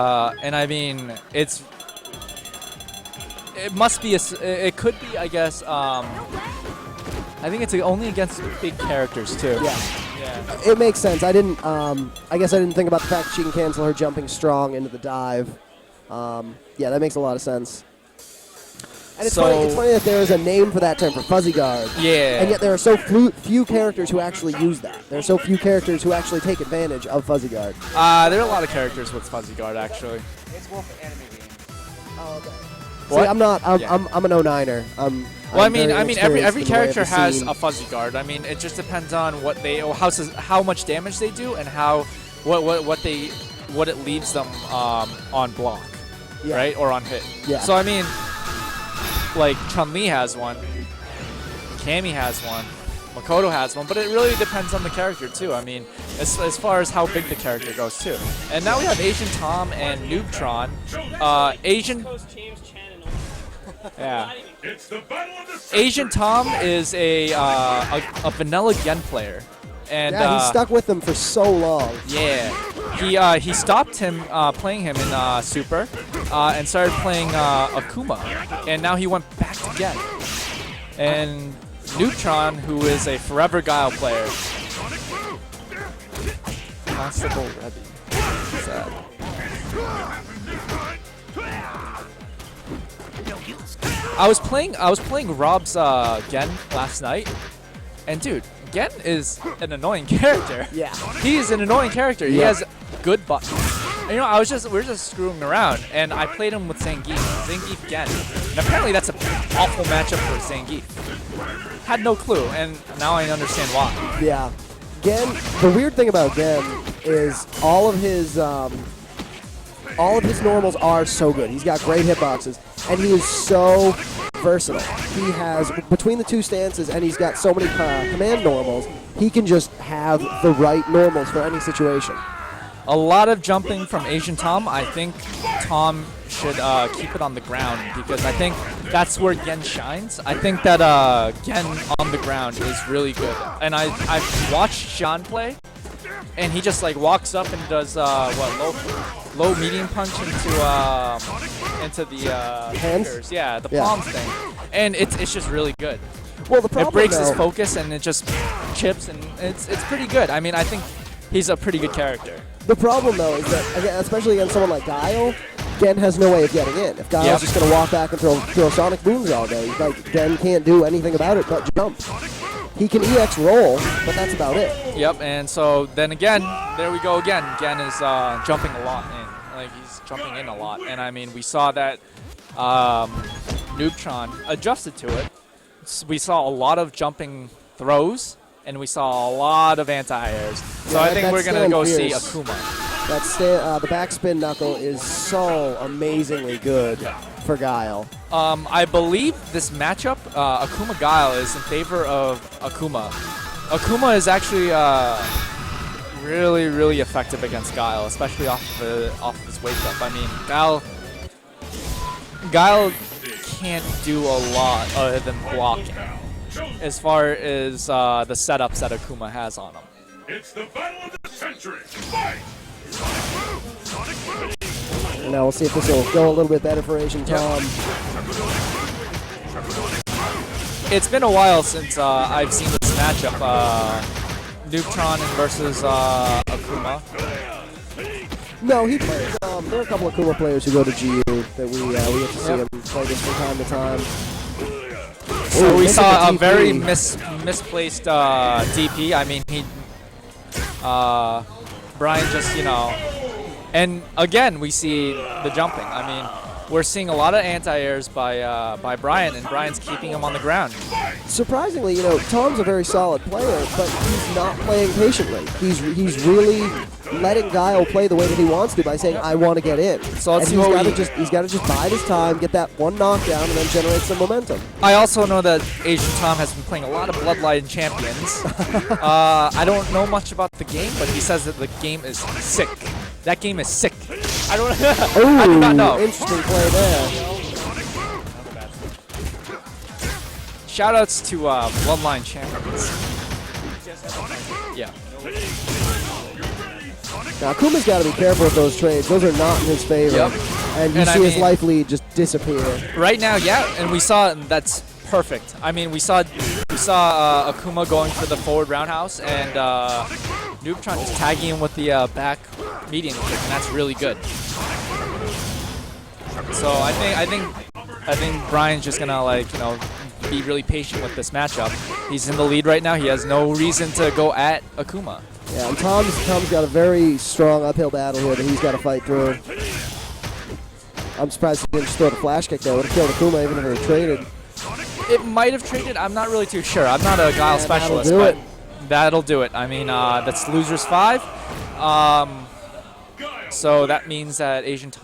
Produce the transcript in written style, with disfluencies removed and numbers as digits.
And I mean, it must be it could be, I guess. I think it's only against big characters too. Yeah. It makes sense. I didn't. I guess I didn't think about the fact that she can cancel her jumping strong into the dive. Yeah, that makes a lot of sense. And it's funny that there is a name for that term, for fuzzy guard. Yeah. And yet there are so few characters who actually use that. There are so few characters who actually take advantage of fuzzy guard. There are a lot of characters with fuzzy guard, actually. It's more for anime games. Oh, okay. What? See, I'm not. I'm Yeah. I'm an 09er. Well, I mean, every character has scene. a fuzzy guard. I mean, it just depends on what they, how much damage they do, and what it leaves them on block, Yeah. right, or on hit. Yeah. So I mean, like Chun-Li has one, Cammy has one, Makoto has one, but it really depends on the character too. I mean, as far as how big the character goes too. And now we have AsianTom and Noobtron. Yeah. AsianTom is a vanilla Gen player, and yeah, he stuck with them for so long. Yeah, he stopped him playing him in Super, and started playing Akuma, and now he went back to Gen. And Noobtron, who is a forever Guile player. Constable Rebby. Sad. I was playing Rob's Gen last night, and dude, Gen is an annoying character. Yeah. He is an annoying character. He has good buttons. And, you know, we're just screwing around, and I played him with Zangief Gen. And apparently that's an awful matchup for Zangief. Had no clue, and now I understand why. Yeah. Gen, the weird thing about Gen is all of his normals are so good. He's got great hitboxes, and he is so versatile. He has, between the two stances, and he's got so many command normals, he can just have the right normals for any situation. A lot of jumping from AsianTom. I think Tom should keep it on the ground, because I think that's where Gen shines. I think that Gen on the ground is really good. And I've watched Sean play, and he just like walks up and does low medium punch into the hands? fingers. Yeah, the palms thing, and it's just really good. Well, the problem, it breaks his though, focus, and it just chips, and it's pretty good. I mean, I think he's a pretty good character. The problem, though, is that, again, especially against someone like Guile, Gen has no way of getting in. If Guile's just going to walk back and throw sonic booms all day, like, Gen can't do anything about it but jump. He can EX roll, but that's about it. Yep, and so then again, there we go again. Gen is jumping a lot in. Like, he's jumping in a lot. And I mean, we saw that Noobtron adjusted to it. We saw a lot of jumping throws, and we saw a lot of anti-airs. So I think we're going to go see Akuma. The backspin knuckle is so amazingly good for Guile. I believe this matchup, Akuma Guile, is in favor of Akuma. Akuma is actually really, really effective against Guile, especially off his wake up. I mean, Guile can't do a lot other than blocking, as far as the setups that Akuma has on him. It's the battle of the century. Fight! And now we'll see if this will go a little bit better for AsianTom. It's been a while since I've seen this matchup, Noobtron versus Akuma. No, he plays. There are a couple of Akuma players who go to GU that we get to see him play this from time to time. So we saw a very misplaced DP. I mean, Brian just, you know, and again we see the jumping. I mean, we're seeing a lot of anti-airs by Brian, and Brian's keeping him on the ground. Surprisingly, you know, Tom's a very solid player, but he's not playing patiently. He's really letting Guile play the way that he wants to by saying, "I want to get in." So let's see he's got to just bide his time, get that one knockdown, and then generate some momentum. I also know that AsianTom has been playing a lot of Bloodline Champions. I don't know much about the game, but he says that the game is sick. That game is sick. I do not know. Interesting play there. Shoutouts to Bloodline Champions. Yeah. Now, Akuma's got to be careful with those trades. Those are not in his favor. Yep. And you And I see his mean- life lead just disappear. Right now, yeah, and we saw that's perfect. I mean, we saw Akuma going for the forward roundhouse, and Noobtron just tagging him with the back median kick, and that's really good. So I think Brian's just gonna, like, you know, be really patient with this matchup. He's in the lead right now. He has no reason to go at Akuma. Yeah, and Tom's got a very strong uphill battle here that he's got to fight through. I'm surprised he didn't just throw the flash kick there. Would have killed Akuma even if it traded. It might have traded. I'm not really too sure. I'm not a Guile specialist, that'll but do that'll do it. I mean, that's losers 5. So that means that AsianTom